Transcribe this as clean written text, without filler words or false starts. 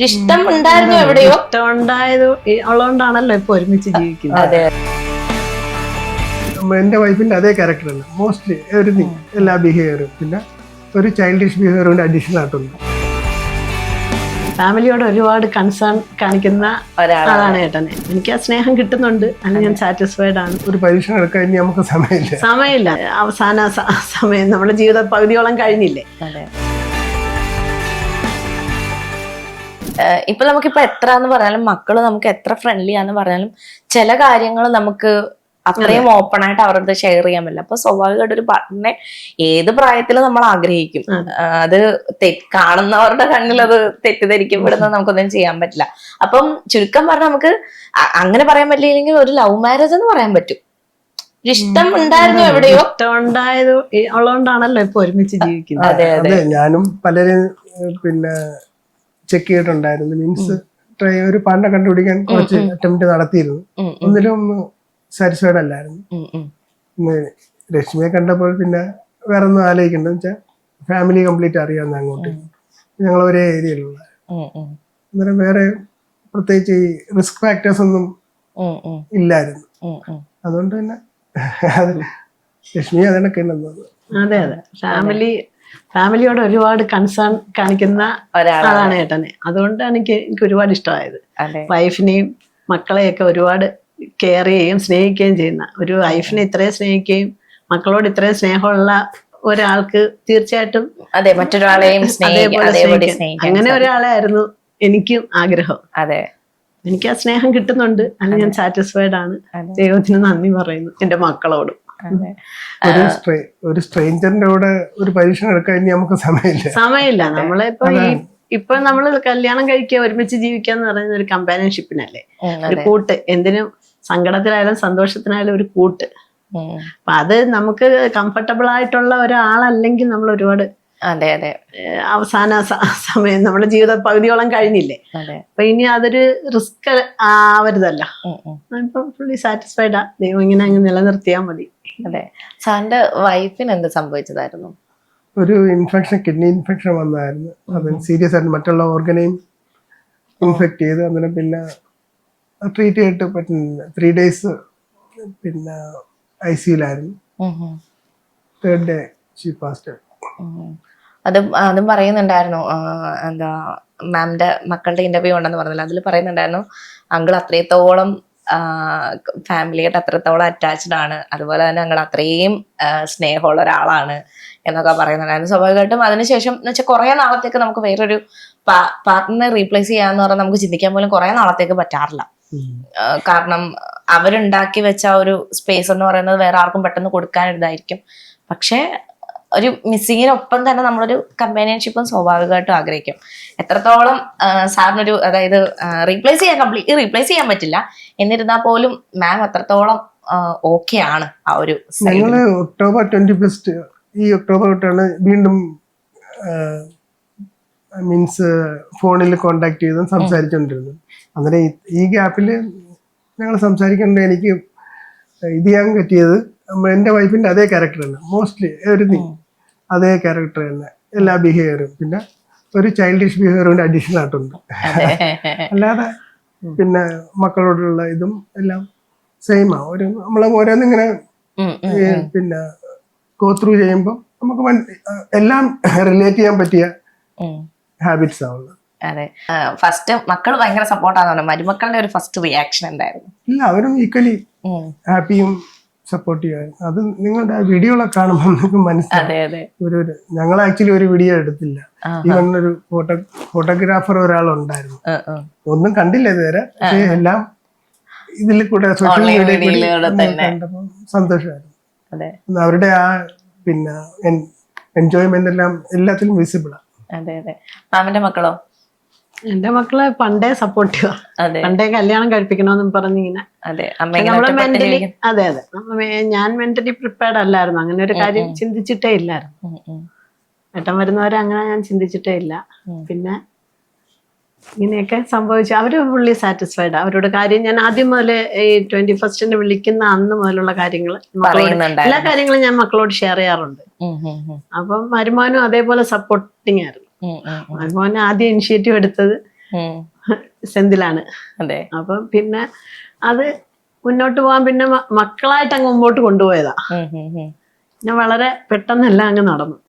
ഇഷ്ടം ഉണ്ടായിരുന്നു എവിടെയോ. ഇഷ്ടം ഉണ്ടായത് ഉള്ളതുകൊണ്ടാണല്ലോ ഇപ്പൊ ഒരുമിച്ച് ജീവിക്കുന്നത്. അതെ എന്റെ വൈഫിന്റെ അതേ ക്യാരക്ടറാണ് മോസ്റ്റ്ലി എവറിഥിങ്, എല്ലാ ബിഹേവിയറും. പിന്നെ ഒരു ചൈൽഡിഷ് ബിഹേവിയർ കൊണ്ട് അഡീഷണൽ ആയിട്ടുണ്ട്. ഫാമിലിയോട് ഒരുപാട് കൺസേൺ കാണിക്കുന്ന ഒരാളാണ്. ആളാണ് ഏട്ടനെ. എനിക്ക് ആ സ്നേഹം കിട്ടുന്നുണ്ട്, അതിന് ഞാൻ സാറ്റിസ്ഫൈഡ് ആണ്. ഒരു പരീക്ഷ എടുക്കാൻ ഇനി നമുക്ക് സമയമില്ല. സമയമില്ല, അവസാന സമയം നമ്മുടെ ജീവിത പകുതിയോളം കഴിഞ്ഞില്ലേ. അതെ. ഇപ്പൊ നമുക്കിപ്പോ എത്ര എന്ന് പറഞ്ഞാലും മക്കള് നമുക്ക് എത്ര ഫ്രണ്ട്ലി ആന്ന് പറഞ്ഞാലും ചില കാര്യങ്ങൾ നമുക്ക് അത്രയും ഓപ്പൺ ആയിട്ട് അവരുടെ ഷെയർ ചെയ്യാൻ പറ്റില്ല. അപ്പൊ സ്വാഭാവികമായിട്ട് ഒരു പാർട്ട്ണറെ ഏത് പ്രായത്തിലും നമ്മൾ ആഗ്രഹിക്കും. അത് കാണുന്നവരുടെ കണ്ണിൽ അത് തെറ്റിദ്ധരിക്കപ്പെടുന്നത് നമുക്കൊന്നും ചെയ്യാൻ പറ്റില്ല. അപ്പം ചുരുക്കം പറഞ്ഞാൽ നമുക്ക് അങ്ങനെ പറയാൻ പറ്റില്ലെങ്കിൽ ഒരു ലവ് മാരേജ് എന്ന് പറയാൻ പറ്റും. ഇഷ്ടം ഉണ്ടായിരുന്നു എവിടെയോ. ഇഷ്ടം ഉണ്ടായത് ഉള്ളതുകൊണ്ടാണല്ലോ ഇപ്പൊ ഒരുമിച്ച് ജീവിക്കുന്നത്. അതെ അതെ, ഞാനും പലരും പിന്നെ ചെക്ക് ചെയ്തിട്ടുണ്ടായിരുന്നു. മീൻസ് ഒരു പാർട്ണറെ കണ്ടുപിടിക്കാൻ കുറച്ച് അറ്റംപ്റ്റ് നടത്തിയിരുന്നു. ഒന്നിലും ഒന്ന് സാറ്റിസ്ഫൈഡ് അല്ലായിരുന്നു. രശ്മിയെ കണ്ടപ്പോൾ പിന്നെ വേറെ ഒന്നും ആലോചിക്കണ്ടെന്ന് വെച്ചാൽ ഫാമിലി കംപ്ലീറ്റ് അറിയാവുന്ന അങ്ങോട്ട് ഞങ്ങൾ ഒരേ ഏരിയയിലുള്ള. അന്നേരം വേറെ പ്രത്യേകിച്ച് ഈ റിസ്ക് ഫാക്ടേഴ്സ് ഒന്നും ഇല്ലായിരുന്നു. അതുകൊണ്ട് തന്നെ രശ്മി അതൊക്കെ ഉണ്ടെന്നത്. അതെ അതെ, ഫാമിലിയോട് ഒരുപാട് കൺസേൺ കാണിക്കുന്ന ആളാണ് ഏട്ടനെ. അതുകൊണ്ടാണ് എനിക്ക് ഒരുപാട് ഇഷ്ടമായത്. വൈഫിനെയും മക്കളെയൊക്കെ ഒരുപാട് കെയർ ചെയ്യുകയും സ്നേഹിക്കുകയും ചെയ്യുന്ന ഒരു വൈഫിനെ ഇത്രയും സ്നേഹിക്കുകയും മക്കളോട് ഇത്രയും സ്നേഹമുള്ള ഒരാൾക്ക് തീർച്ചയായിട്ടും അതെ മറ്റൊരാളെയും അങ്ങനെ ഒരാളായിരുന്നു എനിക്കും ആഗ്രഹം. അതെ, എനിക്ക് ആ സ്നേഹം കിട്ടുന്നുണ്ട്, അതിന് ഞാൻ സാറ്റിസ്ഫൈഡ് ആണ്. ദൈവത്തിന് നന്ദി പറയുന്നു എന്റെ മക്കളോടും. ഒരു സ്ട്രേഞ്ചറിന്റെ കൂടെ ഒരു പരീക്ഷ എടുക്കാൻ ഇനി നമുക്ക് സമയമില്ല. നമ്മളിപ്പോ ഇപ്പൊ നമ്മള് കല്യാണം കഴിക്കുക, ഒരുമിച്ച് ജീവിക്കാന്ന് പറയുന്ന ഒരു കമ്പാനിയൻഷിപ്പിനല്ലേ, ഒരു കൂട്ട്. എന്തിനും സങ്കടത്തിലായാലും സന്തോഷത്തിനായാലും ഒരു കൂട്ട്. അപ്പൊ അത് നമുക്ക് കംഫർട്ടബിൾ ആയിട്ടുള്ള ഒരാളല്ലെങ്കിൽ നമ്മൾ ഒരുപാട് അവസാന സമയം നമ്മുടെ ജീവിത പകുതിയോളം കഴിഞ്ഞില്ലേ. അപ്പൊ ഇനി അതൊരു റിസ്ക് ആവരുതല്ലോ. ഇപ്പൊ ഫുള്ളി സാറ്റിസ്ഫൈഡാ. ദൈവം ഇങ്ങനെ അങ്ങ് നിലനിർത്തിയാൽ മതി. അതെ. സാറിന്റെ വൈഫിന് എന്ത് സംഭവിച്ചതായിരുന്നു? ഒരു ഇൻഫെക്ഷൻ, കിഡ്നി ഇൻഫെക്ഷൻ വന്നായിരുന്നു. അത് സീരിയസ് ആയിട്ട് മറ്റുള്ള ഓർഗനെയും ഇൻഫെക്ട് ചെയ്ത് അന്നേരം പിന്നെ ട്രീറ്റ് ചെയ്തിട്ട് പറ്റുന്നില്ല. 3 days പിന്നെ ICUലായിരുന്നു. 3rd day she passed. അതും പറയുന്നുണ്ടായിരുന്നു. എന്താ മാമിന്റെ മക്കളുടെ ഇന്റർവ്യൂ ഉണ്ടെന്ന് പറഞ്ഞില്ല, അതിൽ പറയുന്നുണ്ടായിരുന്നു അങ്കിൾ അത്രത്തോളം ഫാമിലിയായിട്ട് അത്രത്തോളം അറ്റാച്ച്ഡ് ആണ്, അതുപോലെ തന്നെ അങ്കിൾ അത്രയും സ്നേഹമുള്ള ഒരാളാണ് എന്നൊക്കെ പറയുന്നുണ്ടായിരുന്നു. സ്വാഭാവികമായിട്ടും അതിനുശേഷം എന്ന് വെച്ചാൽ കുറെ നാളത്തേക്ക് നമുക്ക് വേറൊരു പാർട്ട്ണറെ റീപ്ലേസ് ചെയ്യാന്ന് പറഞ്ഞാൽ നമുക്ക് ചിന്തിക്കാൻ പോലും കുറെ നാളത്തേക്ക് പറ്റാറില്ല. കാരണം അവരുണ്ടാക്കി വെച്ച ഒരു സ്പേസ് എന്ന് പറയുന്നത് വേറെ ആർക്കും പെട്ടെന്ന് കൊടുക്കാനിതായിരിക്കും. പക്ഷെ ഒരു മിസ്സിങ്ങിനൊപ്പം തന്നെ നമ്മളൊരു കമ്പാനിയൻഷിപ്പും സ്വാഭാവികമായിട്ടും ആഗ്രഹിക്കും. എത്രത്തോളം സാറിനൊരു, അതായത് കംപ്ലീറ്റ്ലി റീപ്ലേസ് ചെയ്യാൻ പറ്റില്ല, എന്നിരുന്നാൽ പോലും മാം എത്രത്തോളം ഓക്കെ ആണ് ആ ഒരു. ഞങ്ങള് October 21 ഈ ഒക്ടോബർ തൊട്ടാണ് വീണ്ടും മീൻസ് ഫോണിൽ കോണ്ടാക്ട് ചെയ്ത് സംസാരിച്ചുകൊണ്ടിരുന്നത്. അന്നേരം ഈ ഗ്യാപ്പിൽ ഞങ്ങൾ സംസാരിക്കേണ്ട എനിക്ക് ഇത് ചെയ്യാൻ പറ്റിയത് എൻ്റെ വൈഫിന്റെ അതേ ക്യാരക്ടറാണ്. മോസ്റ്റ്ലി എവറിഥിങ് അതേ ക്യാരക്ടർ തന്നെ, എല്ലാ ബിഹേവിയറും. പിന്നെ ഒരു ചൈൽഡിഷ് ബിഹേവിയർ കൊണ്ട് അഡീഷണൽ ആയിട്ടുണ്ട്. അല്ലാതെ പിന്നെ മക്കളോടുള്ള ഇതും എല്ലാം സെയിമാ. നമ്മളെ ഓരോന്നിങ്ങനെ പിന്നെ ഗോ ത്രൂ ചെയ്യുമ്പോൾ നമുക്ക് എല്ലാം റിലേറ്റ് ചെയ്യാൻ പറ്റിയ ഹാബിറ്റ്സ് ആവുന്നത്. അതെ. ഫസ്റ്റ് മക്കൾ ഭയങ്കര സപ്പോർട്ടാണ്. മരുമക്കളുടെ ഒരു ഫസ്റ്റ് റിയാക്ഷൻ എന്തായിരുന്നു? ഇല്ല, അവരും ഈക്വലി ഹാപ്പിയും സപ്പോർട്ടീവായിരുന്നു. അത് നിങ്ങളുടെ വീഡിയോകളൊക്കെ കാണുമ്പോൾ നിങ്ങൾക്ക് മനസ്സിലാവും. ഞങ്ങൾ ആക്ച്വലി ഒരു വീഡിയോ എടുത്തില്ല. ഈവൻ ഒരു ഫോട്ടോഗ്രാഫർ ഒരാളുണ്ടായിരുന്നു. ഒന്നും കണ്ടില്ല ഇതുവരെ, പക്ഷേ എല്ലാം ഇതിൽ കൂടെ സോഷ്യൽ മീഡിയയിൽ കണ്ടപ്പോൾ സന്തോഷമായിരുന്നു. അവരുടെ ആ പിന്നെ എൻജോയ്മെന്റ് എല്ലാം എല്ലാത്തിലും വിസിബിളാണ്. അതെ അതെ. മാമിന്റെ മക്കളോ? എന്റെ മക്കള് പണ്ടേ സപ്പോർട്ടീവാ. പണ്ടേ കല്യാണം കഴിപ്പിക്കണമെന്നും പറഞ്ഞിങ്ങനെ. നമ്മള് മെന്റലി ഞാൻ മെന്റലി പ്രിപ്പയർഡ് അല്ലായിരുന്നു. അങ്ങനെ ഒരു കാര്യം ചിന്തിച്ചിട്ടേ ഇല്ലായിരുന്നു. ഏട്ടൻ വരുന്നവരെ അങ്ങനെ ഞാൻ ചിന്തിച്ചിട്ടേ ഇല്ല. പിന്നെ ഇങ്ങനെയൊക്കെ സംഭവിച്ചു. അവര് ഫുള്ളി സാറ്റിസ്ഫൈഡ്. അവരുടെ കാര്യം ഞാൻ ആദ്യം മുതലേ ഈ 21st വിളിക്കുന്ന അന്ന് മുതലുള്ള കാര്യങ്ങൾ, എല്ലാ കാര്യങ്ങളും ഞാൻ മക്കളോട് ഷെയർ ചെയ്യാറുണ്ട്. അപ്പം മരുമോനും അതേപോലെ സപ്പോർട്ടിങ് ആയിരുന്നു. മരുമോന് ആദ്യം ഇനിഷ്യേറ്റീവ് എടുത്തത് ഉം. സെന്തിലാണ്. അതെ. അപ്പം പിന്നെ അത് മുന്നോട്ട് പോകാൻ പിന്നെ മക്കളായിട്ട് അങ്ങ് മുമ്പോട്ട് കൊണ്ടുപോയതാ. ഉം, ഉം, ഉം. പിന്നെ വളരെ പെട്ടെന്നെല്ലാം അങ്ങ് നടന്നു.